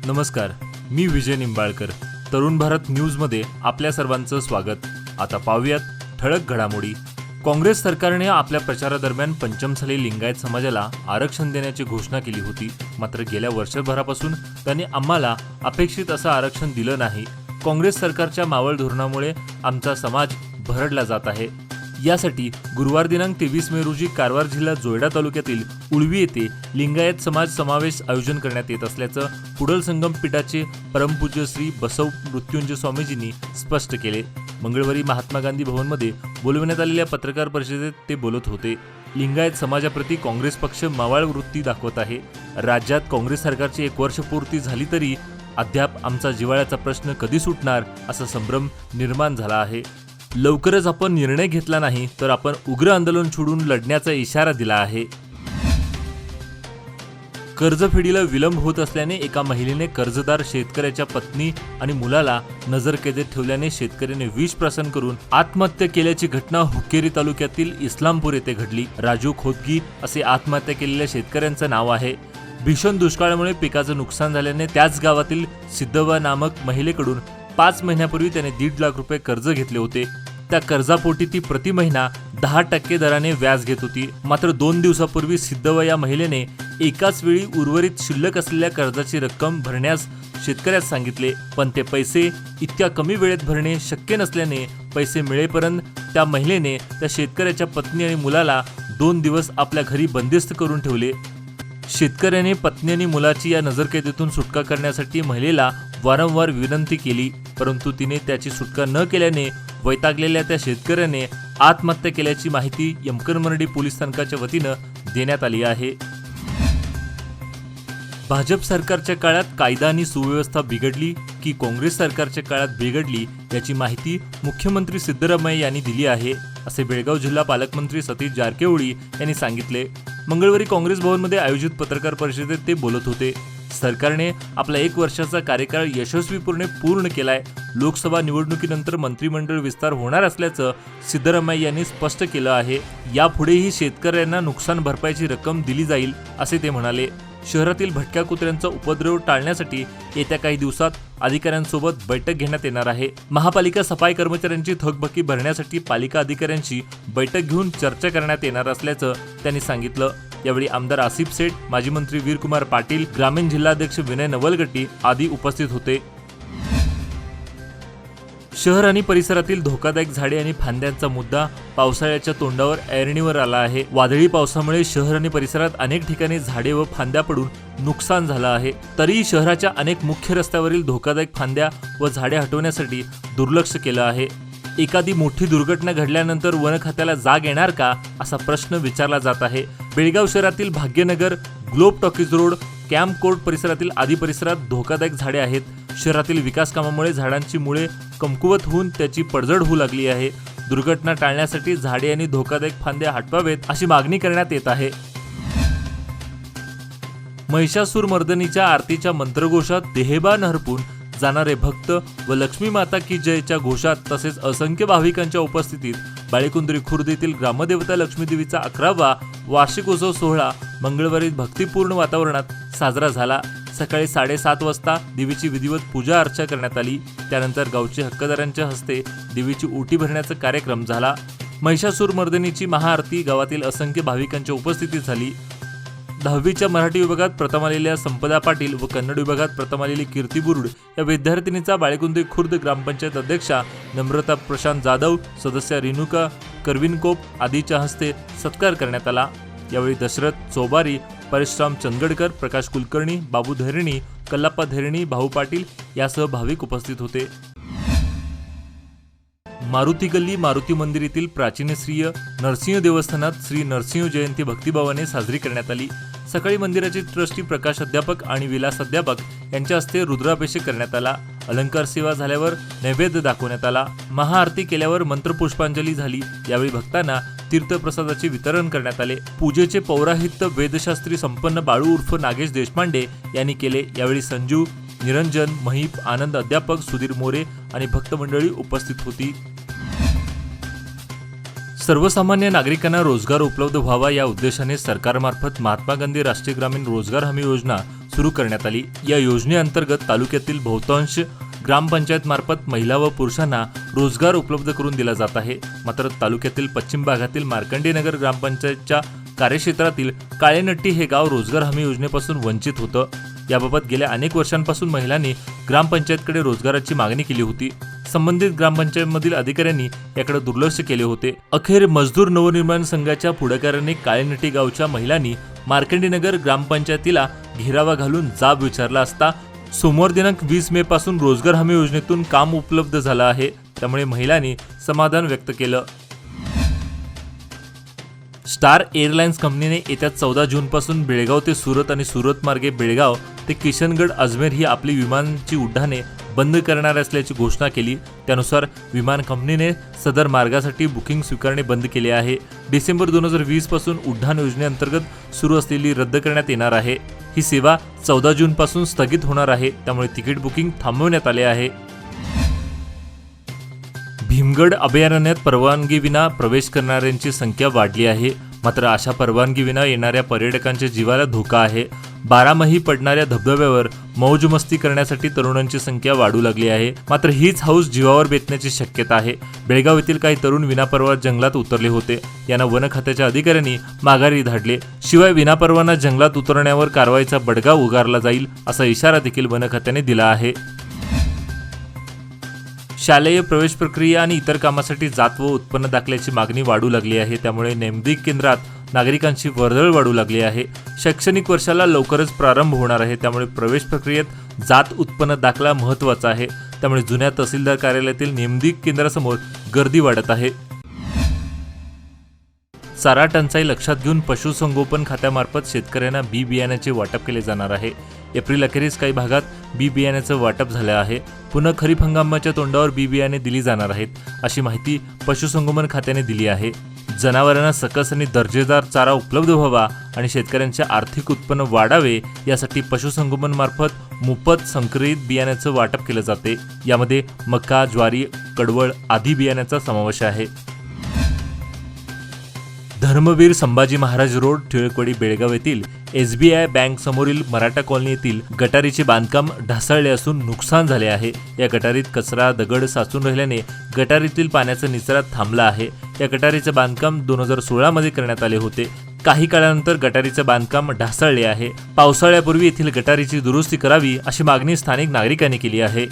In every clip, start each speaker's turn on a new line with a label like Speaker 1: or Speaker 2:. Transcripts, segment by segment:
Speaker 1: नमस्कार, मी विजय निंबाळकर. तरुण भारत न्यूजमध्ये आपल्या सर्वांचं स्वागत. आता पाहूयात ठळक घडामोडी. काँग्रेस सरकारने आपल्या प्रचारादरम्यान पंचमसाली लिंगायत समाजाला आरक्षण देण्याची घोषणा केली होती. मात्र गेल्या वर्षभरापासून त्यांनी आम्हाला अपेक्षित असं आरक्षण दिलं नाही. काँग्रेस सरकारच्या मावळ धोरणामुळे आमचा समाज भरडला जात आहे. यासाठी गुरुवार दिनांक 23 मे रोजी कारवार जिल्हा जोयडा तालुक्यातील उळवी येथे लिंगायत समाज समावेश आयोजन करण्यात येत असल्याचं कुडल संगम पीठाचे परमपूज्य श्री बसव मृत्युंजय स्वामीजींनी स्पष्ट केले. मंगळवारी महात्मा गांधी भवनमध्ये बोलवण्यात आलेल्या पत्रकार परिषदेत ते बोलत होते. लिंगायत समाजाप्रती काँग्रेस पक्ष मावळ वृत्ती दाखवत आहे. राज्यात काँग्रेस सरकारची 1 वर्ष पूर्ती झाली तरी अद्याप आमचा जिव्हाळ्याचा प्रश्न कधी सुटणार असा संभ्रम निर्माण झाला आहे. लवकरच आपण निर्णय घेतला नाही तर आपण उग्र आंदोलन छेडून लढण्याचा इशारा दिला आहे. कर्जफेडीला विलंब होत असल्याने एका महिलेने कर्जदार शेतकऱ्याच्या पत्नी आणि मुलाला नजरकैदेत ठेवल्याने शेतकऱ्याने विष प्राशन करून आत्महत्या केल्याची घटना हुक्केरी तालुक्यातील इस्लामपूर येथे घडली. राजू खोतगी असे आत्महत्या केलेल्या शेतकऱ्यांचं नाव आहे. भीषण दुष्काळामुळे पिकाचं नुकसान झाल्याने त्याच गावातील सिद्धव्वा नामक महिलेकडून 5 महिन्यापूर्वी त्याने 1.5 लाख रुपये कर्ज घेतले होते. त्या कर्जापोटी ती प्रति महिना 10% दराने व्याज घेत होती. मात्र 2 दिवसापूर्वी सिद्धव्वा या महिलेने एकाच वेळी उर्वरित शिल्लक असलेल्या कर्जाची रक्कम भरण्यास शेतकऱ्यास सांगितले. पण ते पैसे इतक्या कमी वेळेत भरणे शक्य नसल्याने पैसे मिळेपर्यंत त्या महिलेने त्या शेतकऱ्याच्या पत्नी आणि मुलाला 2 दिवस आपल्या घरी बंदिस्त करून ठेवले. शेतकऱ्याने पत्नी आणि मुलाची या नजरकैदेतून सुटका करण्यासाठी महिलेला वारंवार विनंती केली, परंतु तिने त्याची सुटका न केल्याने वैतागलेल्या त्या शेतकऱ्याने आत्महत्या केल्याची माहिती यमकरमर्डी पोलीस स्थानकाच्या वतीनं देण्यात आली आहे. भाजप सरकारच्या काळात कायदा आणि सुव्यवस्था बिघडली की काँग्रेस सरकारच्या काळात बिघडली याची माहिती मुख्यमंत्री सिद्धरामय्या यांनी दिली आहे, असे बेळगाव जिल्हा पालकमंत्री सतीश जारकिहोळी यांनी सांगितले. मंगळवारी काँग्रेस भवनमध्ये आयोजित पत्रकार परिषदेत ते बोलत होते. सरकारने आपला 1 वर्षाचा कार्यकाळ यशस्वीपणे पूर्ण केलाय. लोकसभा निवडणुकीनंतर मंत्रिमंडळ विस्तार होणार असल्याचं सिद्धरामय्या यांनी स्पष्ट केलं आहे. यापुढेही शेतकऱ्यांना नुकसान भरपाईची रक्कम दिली जाईल, असे ते म्हणाले. शहरातील भटक्या कुत्र्यांचा उपद्रव टाळण्यासाठी येत्या काही दिवसात अधिकाऱ्यांसोबत बैठक घेण्यात येणार आहे. महापालिका सफाई कर्मचाऱ्यांची थकबाकी भरण्यासाठी पालिका अधिकाऱ्यांची बैठक घेऊन चर्चा करण्यात येणार असल्याचं त्यांनी सांगितलं. यावेळी आमदार आसिफ सेठ, माजी मंत्री वीरकुमार पाटील, ग्रामीण जिल्हाध्यक्ष विनय नवलगट्टी आदी उपस्थित होते. शहर आणि परिसरातील धोकादायक झाडे आणि फांद्यांचा मुद्दा पावसाळ्याच्या तोंडावर ऐरणीवर आला आहे. वादळी पावसामुळे शहर आणि परिसरात अनेक ठिकाणी झाडे व फांद्या पडून नुकसान झालं आहे. तरीही शहराच्या अनेक मुख्य रस्त्यावरील धोकादायक फांद्या व झाडे हटवण्यासाठी दुर्लक्ष केलं आहे. एखादी मोठी दुर्घटना घडल्यानंतर वन खात्याला जाग येणार का, असा प्रश्न विचारला जात आहे. बेळगाव शहरातील Bhagyanagar, globe talkies road, camp court परिसरातील आदी परिसरात धोकादायक झाडे आहेत. शहरातील विकास कामामुळे झाडांची मुळे कमकुवत होऊन त्याची पडझड होऊ लागली आहे. दुर्घटना टाळण्यासाठी झाडे आणि धोकादायक फांद्या हटवावेत अशी मागणी करण्यात येत आहे. महिषासूर मर्दनीच्या आरतीच्या मंत्रघोषात देहभान हरपून जाणारे भक्त व लक्ष्मी माता की जयच्या घोषात तसेच असंख्य भाविकांच्या उपस्थितीत बाळेकुंद्री खुर्द येथील ग्रामदेवता लक्ष्मीदेवीचा 11वा वार्षिक उत्सव सोहळा मंगळवारी भक्तिपूर्ण वातावरणात साजरा झाला. सकाळी 7:30 वाजता देवीची विधिवत पूजा अर्चा करण्यात आली. त्यानंतर गावचे हक्कदारांच्या हस्ते देवीची ओटी भरण्याचा कार्यक्रम झाला. महिषासूर मर्दिनीची महाआरती गावातील असंख्य भाविकांच्या उपस्थितीत झाली. 10वीच्या मराठी विभागात प्रथम आलेल्या संपदा पाटील व कन्नड विभागात प्रथम आलेली कीर्ती बुरुड या विद्यार्थिनीचा बाळेकुंद्री खुर्द ग्रामपंचायत अध्यक्षा नम्रता प्रशांत जाधव, सदस्य रेणुका करविनकोप आदीच्या हस्ते सत्कार करण्यात आला. यावेळी दशरथ चौबारी, परशुराम चंदगडकर, प्रकाश कुलकर्णी, बाबू धैर्णी, कल्लाप्पा धैर्णी, भाऊ पाटील यासह भाविक उपस्थित होते. मारुती गल्ली मारुती मंदिर येथील प्राचीन श्री नरसिंह देवस्थानात श्री नरसिंह जयंती भक्तिभावाने साजरी करण्यात आली. सकाळी मंदिराचे ट्रस्टी प्रकाश अध्यापक आणि विलास अध्यापक यांच्या हस्ते रुद्राभिषेक करण्यात आला. अलंकार सेवा झाल्यावर नैवेद्य दाखवण्यात आला. महाआरती केल्यावर मंत्रपुष्पांजली झाली. यावेळी भक्तांना तीर्थप्रसादाचे वितरण करण्यात आले. पूजेचे पौराहित्य वेदशास्त्री संपन्न बाळू उर्फ नागेश देशपांडे यांनी केले. यावेळी संजू, निरंजन, महिप, आनंद अध्यापक, सुधीर मोरे आणि भक्त मंडळी उपस्थित होती. सर्वसामान्य नागरिकांना रोजगार उपलब्ध व्हावा या उद्देशाने सरकारमार्फत महात्मा गांधी राष्ट्रीय ग्रामीण रोजगार हमी योजना सुरू करण्यात आली। या योजनेअंतर्गत तालुक्यातील बहुतांश ग्रामपंचायत मार्फत महिला व पुरुषांना रोजगार उपलब्ध करून दिला जात आहे। मात्र तालुक्यातील पश्चिम भागातील मार्कंडेनगर ग्रामपंचायतच्या कार्यक्षेत्रातील काळेनट्टी हे गाव रोजगार हमी योजनेपासून वंचित होतं। याबाबत गेल्या अनेक वर्षांपासून महिलांनी ग्रामपंचायतकडे रोजगाराची मागणी केली होती। संबंधित ग्रामपंचायतमधील अधिकाऱ्यांनी याकडे दुर्लक्ष केले होते। अखेर मजदूर नवनिर्माण संघाच्या पुढाकाराने काळेनट्टी गावच्या महिलांनी मार्कंडेनगर ग्रामपंचायतीला घेरावा घालून जाब विचारला असता सोमवार दिनांक 20 मे पासून रोजगार हमी योजनेतून काम उपलब्ध झालं आहे। त्यामुळे महिलांनी समाधान व्यक्त केलं। स्टार एअरलाइन्स कंपनीने येत्या 14 जून पासून बेळगाव ते सुरत आणि सुरत मार्गे बेळगाव ते किशनगड अजमेर ही आपली विमानांची उड्डाणे बंद करणार असल्याची घोषणा केली। त्यानुसार विमान कंपनीने सदर मार्गासाठी बुकिंग स्वीकारणे बंद केले आहे। डिसेंबर 2020 पासून उड्डाण योजनेअंतर्गत सुरू असलेली रद्द करण्यात येणार आहे। ही सेवा 14 जून पासून स्थगित होणार आहे। त्यामुळे तिकीट बुकिंग थांबवण्यात आले आहे। भीमगड अभयारण्यात परवानगीविना प्रवेश करणाऱ्यांची संख्या वाढली आहे। मात्र अशा परवानगीविना येणाऱ्या पर्यटकांच्या जीवाला धोका आहे। बारामही पडणाऱ्या धबधब्यावर मौजमस्ती करण्यासाठी तरुणांची संख्या वाढू लागली आहे। मात्र हीच हौस जीवावर बेतण्याची शक्यता आहे। बेळगाव येथील काही तरुण विनापरवाना जंगलात उतरले होते। यांना वन खात्याच्या अधिकाऱ्यांनी माघारी धाडले। शिवाय विनापरवाना जंगलात उतरण्यावर कारवाईचा बडगा उगारला जाईल असा इशारा देखील वन खात्याने दिला आहे। शालेय प्रवेश प्रक्रिया आणि इतर कामासाठी जात व उत्पन्न दाखल्याची मागणी वाढू लागली आहे। त्यामुळे नेमदी केंद्रात नागरिकांची वर्दळ वाढू लागली आहे। शैक्षणिक वर्षाला लवकरच प्रारंभ होणार आहे। त्यामुळे प्रवेश प्रक्रियेत जात उत्पन्न दाखला महत्त्वाचा आहे। त्यामुळे जुन्या तहसीलदार कार्यालयातील नेमदी केंद्रासमोर गर्दी वाढत आहे। चारा टंचाई लक्षात घेऊन पशुसंगोपन खात्यामार्फत शेतकऱ्यांना बी बियाण्याचे वाटप केले जाणार आहे। एप्रिल अखेरीस काही भागात बी बियाण्याचं वाटप झालं आहे। पुन्हा खरीप हंगामाच्या तोंडावर बी बियाणे दिली जाणार आहेत, अशी माहिती पशुसंगोपन खात्याने दिली आहे। जनावरांना सकस आणि दर्जेदार चारा उपलब्ध व्हावा आणि शेतकऱ्यांचे आर्थिक उत्पन्न वाढावे यासाठी पशुसंगोपन मार्फत मोफत संकरित बियाण्याचं वाटप केलं जाते। यामध्ये मका, ज्वारी, कडवळ आदी बियाण्याचा समावेश आहे। धर्मवीर संभाजी महाराज रोड, टिळकवाडी, बेळगाव येथील SBI बँक समोरील मराठा कॉलनी येथील गटारीचे बांधकाम ढासळले असून नुकसान झाले आहे। या गटारीत कचरा, दगड साचून राहिल्याने गटारीतील पाण्याचा निचरा थांबला आहे। या गटारीचे बांधकाम 2016 मध्ये करण्यात आले होते। काही काळानंतर गटारीचे बांधकाम ढासळले आहे। पावसाळ्यापूर्वी येथील गटारीची दुरुस्ती करावी अशी मागणी स्थानिक नागरिकांनी केली आहे।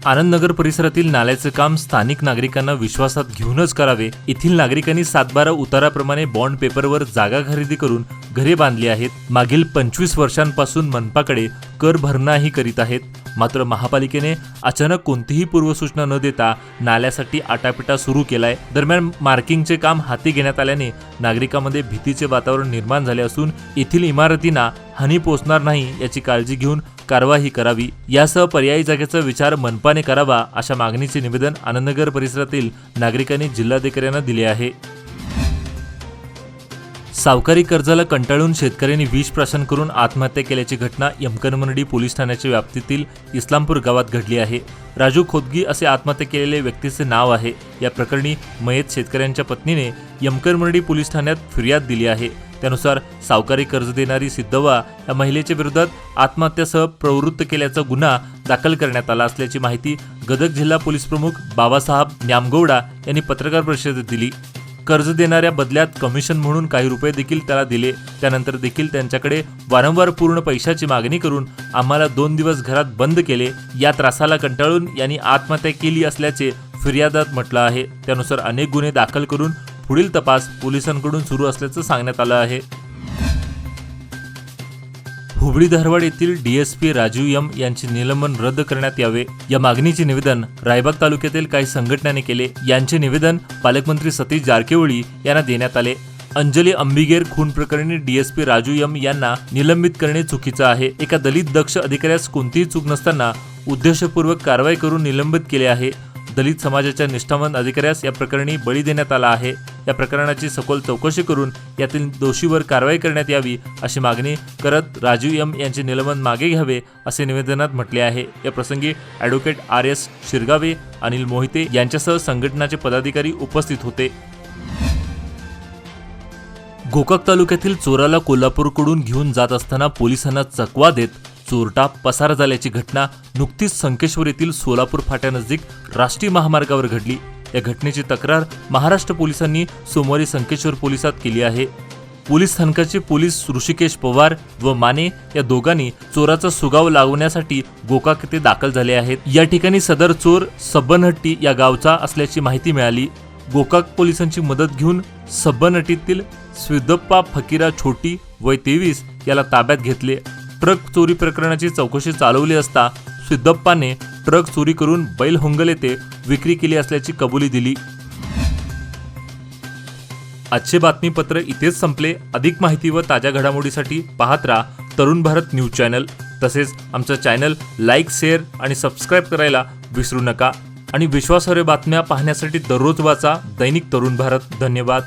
Speaker 1: आनंदनगर परिसरातील नाल्याचे काम स्थानिक नागरिकांना विश्वासात घेऊनच करावे। येथील नागरिकांनी 7/12 उताराप्रमाणे बॉन्ड पेपरवर जागा खरेदी करून घरे बांधली आहेत। मागील 25 वर्षांपासून मनपाकडे कर भरणाही करीत आहेत। मात्र महापालिकेने अचानक कोणतीही पूर्वसूचना न देता नाल्यासाठी आटापिटा सुरू केलाय। दरम्यान मार्किंगचे काम हाती घेण्यात आल्याने नागरिकांमध्ये भीतीचे वातावरण निर्माण झाले असून येथील इमारतींना हानी पोहोचणार नाही याची काळजी घेऊन कारवाई करावी। यासह पर्यायी जागेचा विचार मनपाने करावा अशा मागणीचे निवेदन आनंदनगर परिसरातील नागरिकांनी जिल्हाधिकाऱ्यांना दिले आहे। सावकारी कर्जाला कंटाळून शेतकऱ्यांनी विष प्राशन करून आत्महत्या केल्याची घटना यमकरमंडी पोलीस ठाण्याच्या व्याप्तीतील इस्लामपूर गावात घडली आहे। राजू खोदगी असे आत्महत्या केलेले व्यक्तीचे नाव आहे। या प्रकरणी मयत शेतकऱ्यांच्या पत्नीने यमकरमंडी पोलीस ठाण्यात फिर्याद दिली आहे। त्यानुसार सावकारी कर्ज देणारी सिद्धव्वा या महिलेच्या विरोधात आत्महत्यासह प्रवृत्त केल्याचा गुन्हा दाखल करण्यात आला असल्याची माहिती गदग जिल्हा पोलीस प्रमुख बाबासाहेब न्यामगौडा यांनी पत्रकार परिषदेत दिली। कर्ज देणाऱ्या बदल्यात कमिशन म्हणून काही रुपये देखील त्याला दिले। त्यानंतर देखील त्यांच्याकडे वारंवार पूर्ण पैशाची मागणी करून आम्हाला 2 दिवस घरात बंद केले। या त्रासाला कंटाळून यांनी आत्महत्या केली असल्याचे फिर्यादात म्हटलं आहे। त्यानुसार अनेक गुन्हे दाखल करून पुढील तपास पोलिसांकडून सुरू असल्याचं सांगण्यात आलं आहे। हुबळी धारवाड येथील DSP राजू यम यांचे निलंबन रद्द करण्यात यावे या मागणीचे निवेदन रायबाग तालुक्यातील काही संघटनांनी केले। यांचे निवेदन पालकमंत्री सतीश जारकिहोळी यांना देण्यात आले। अंजली अंबिगेर खून प्रकरणी DSP राजू यम यांना निलंबित करणे चुकीचं आहे। एका दलित दक्ष अधिकाऱ्यास कोणतीही चूक नसताना उद्देशपूर्वक कारवाई करून निलंबित केले आहे। दलित समाजाच्या निष्ठावंत अधिकाऱ्यास या प्रकरणी बळी देण्यात आला आहे। या प्रकरणाची सखोल चौकशी करून यातील दोषीवर कारवाई करण्यात यावी अशी मागणी करत राजू यम यांचे निलंबन मागे घ्यावे असे निवेदनात म्हटले आहे। या प्रसंगी ॲडव्होकेट RS शिरगावे, अनिल मोहिते यांच्यासह संघटनाचे पदाधिकारी उपस्थित होते। गोकाक तालुक्यातील चोराला कोल्हापूरकडून घेऊन जात असताना पोलिसांना चकवा देत चोरटा पसार झाल्याची घटना नुकतीच संकेश्वर येथील सोलापूर फाट्यानजीक राष्ट्रीय महामार्गावर घडली। या घटनेची तक्रार महाराष्ट्र पोलिसांनी सोमवारी संकेश्वर पोलिसात केली आहे। पोलीस स्थानकाचे पोलीस ऋषिकेश पवार व माने या दोघांनी चोराचा सुगाव लावण्यासाठी गोकाक येथे दाखल झाले आहेत। या ठिकाणी सदर चोर सब्बनहट्टी या गावचा असल्याची माहिती मिळाली। गोकाक पोलिसांची मदत घेऊन सब्बनहट्टीतील स्विदप्पा फकीरा छोटी वय 23 याला ताब्यात घेतले। ट्रक चोरी प्रकरणाची चौकशी चालवली असता स्विदप्पाने ट्रक चोरी करून बैलहोंगल येथे विक्री केली असल्याची कबुली दिली। आजचे बातमीपत्र इथेच संपले। अधिक माहिती व ताज्या घडामोडीसाठी पाहत राहा तरुण भारत न्यूज चॅनल। तसेच आमचं चॅनल लाईक, शेअर आणि सबस्क्राईब करायला विसरू नका आणि विश्वासार्ह बातम्या पाहण्यासाठी दररोज वाचा दैनिक तरुण भारत। धन्यवाद।